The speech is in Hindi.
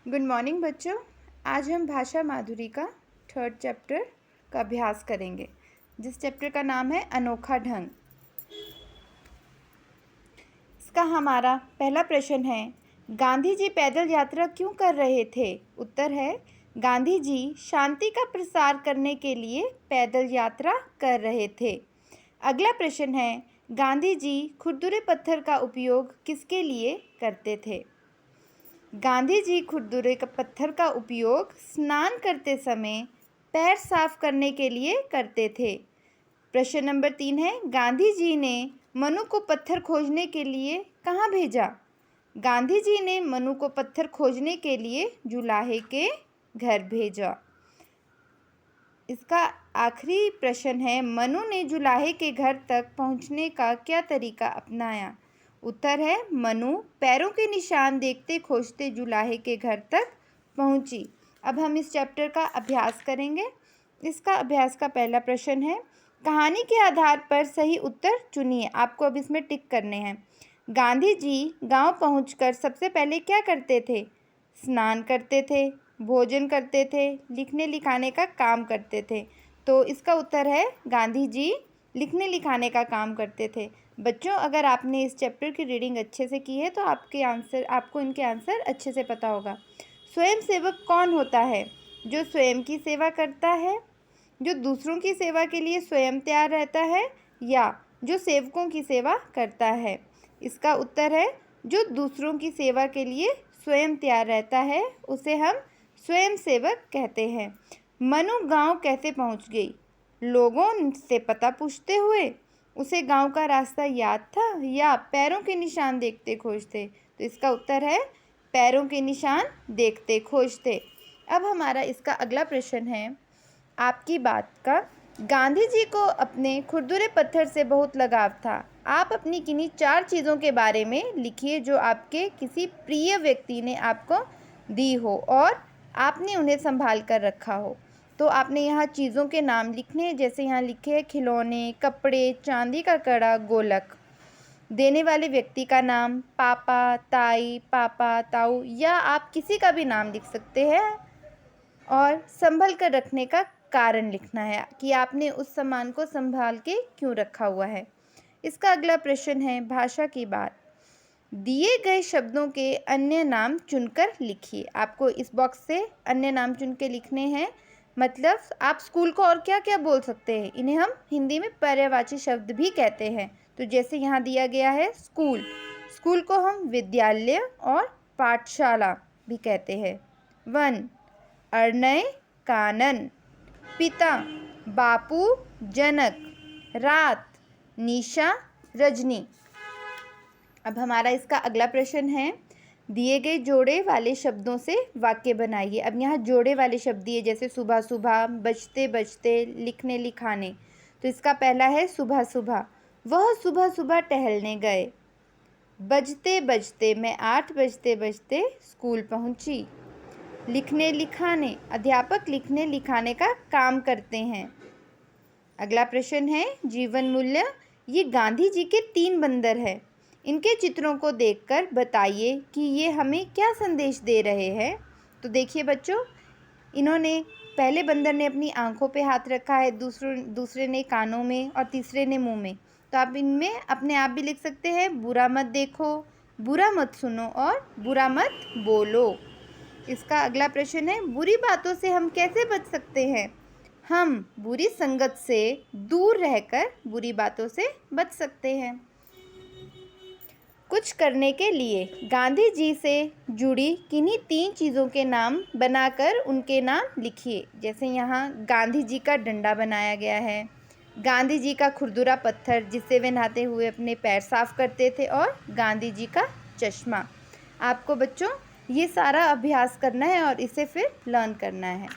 गुड मॉर्निंग बच्चों। आज हम भाषा माधुरी का 3rd चैप्टर का अभ्यास करेंगे, जिस चैप्टर का नाम है अनोखा ढंग। इसका हमारा पहला प्रश्न है, गांधी जी पैदल यात्रा क्यों कर रहे थे? उत्तर है, गांधी जी शांति का प्रसार करने के लिए पैदल यात्रा कर रहे थे। अगला प्रश्न है, गांधी जी खुरदुरे पत्थर का उपयोग किसके लिए करते थे? गांधी जी खुरदुरे पत्थर का उपयोग स्नान करते समय पैर साफ करने के लिए करते थे। प्रश्न नंबर 3 है, गांधी जी ने मनु को पत्थर खोजने के लिए कहाँ भेजा? गांधी जी ने मनु को पत्थर खोजने के लिए जुलाहे के घर भेजा। इसका आखिरी प्रश्न है, मनु ने जुलाहे के घर तक पहुँचने का क्या तरीका अपनाया? उत्तर है, मनु पैरों के निशान देखते खोजते जुलाहे के घर तक पहुंची। अब हम इस चैप्टर का अभ्यास करेंगे। इसका अभ्यास का पहला प्रश्न है, कहानी के आधार पर सही उत्तर चुनिए। आपको अब इसमें टिक करने हैं। गांधी जी गांव पहुंचकर सबसे पहले क्या करते थे? स्नान करते थे, भोजन करते थे, लिखने लिखाने का काम करते थे। तो इसका उत्तर है, गांधी जी लिखने लिखाने का काम करते थे। बच्चों, अगर आपने इस चैप्टर की रीडिंग अच्छे से की है तो आपको इनके आंसर अच्छे से पता होगा। स्वयं सेवक कौन होता है? जो स्वयं की सेवा करता है, जो दूसरों की सेवा के लिए स्वयं तैयार रहता है, या जो सेवकों की सेवा करता है? इसका उत्तर है, जो दूसरों की सेवा के लिए स्वयं तैयार रहता है उसे हम स्वयं सेवक कहते हैं। मनु गांव कैसे पहुंच गई? लोगों से पता पूछते हुए। उसे गांव का रास्ता याद था या पैरों के निशान देखते खोजते? तो इसका उत्तर है, पैरों के निशान देखते खोजते। अब हमारा इसका अगला प्रश्न है, आपकी बात का, गांधी जी को अपने खुरदुरे पत्थर से बहुत लगाव था। आप अपनी किन्हीं 4 चीज़ों के बारे में लिखिए जो आपके किसी प्रिय व्यक्ति ने आपको दी हो और आपने उन्हें संभाल कर रखा हो। तो आपने यहाँ चीज़ों के नाम लिखने हैं, जैसे यहाँ लिखे हैं खिलौने, कपड़े, चांदी का कड़ा, गोलक। देने वाले व्यक्ति का नाम पापा, ताई, पापा, ताऊ, या आप किसी का भी नाम लिख सकते हैं। और संभल कर रखने का कारण लिखना है कि आपने उस सामान को संभाल के क्यों रखा हुआ है। इसका अगला प्रश्न है, भाषा की बात। दिए गए शब्दों के अन्य नाम चुनकर लिखिए। आपको इस बॉक्स से अन्य नाम चुन के लिखने हैं। मतलब आप स्कूल को और क्या क्या बोल सकते हैं? इन्हें हम हिंदी में पर्यायवाची शब्द भी कहते हैं। तो जैसे यहाँ दिया गया है स्कूल, स्कूल को हम विद्यालय और पाठशाला भी कहते हैं। वन, अरण्य, कानन। पिता, बापू, जनक। रात, निशा, रजनी। अब हमारा इसका अगला प्रश्न है, दिए गए जोड़े वाले शब्दों से वाक्य बनाइए। अब यहाँ जोड़े वाले शब्द दिए, जैसे सुबह सुबह, बजते बजते, लिखने लिखाने। तो इसका पहला है सुबह सुबह। वह सुबह सुबह टहलने गए। बजते बजते, मैं 8 बजते बजते स्कूल पहुँची। लिखने लिखाने, अध्यापक लिखने लिखाने का काम करते हैं। अगला प्रश्न है, जीवन मूल्य। ये गांधी जी के 3 बंदर हैं। इनके चित्रों को देखकर बताइए कि ये हमें क्या संदेश दे रहे हैं। तो देखिए बच्चों, इन्होंने, पहले बंदर ने अपनी आंखों पे हाथ रखा है, दूसरे ने कानों में और तीसरे ने मुंह में। तो आप इनमें अपने आप भी लिख सकते हैं, बुरा मत देखो, बुरा मत सुनो और बुरा मत बोलो। इसका अगला प्रश्न है, बुरी बातों से हम कैसे बच सकते हैं? हम बुरी संगत से दूर रहकर बुरी बातों से बच सकते हैं। कुछ करने के लिए गांधी जी से जुड़ी किन्हीं 3 चीज़ों के नाम बनाकर उनके नाम लिखिए। जैसे यहाँ गांधी जी का डंडा बनाया गया है, गांधी जी का खुरदुरा पत्थर जिससे वे नहाते हुए अपने पैर साफ करते थे, और गांधी जी का चश्मा। आपको बच्चों ये सारा अभ्यास करना है और इसे फिर लर्न करना है।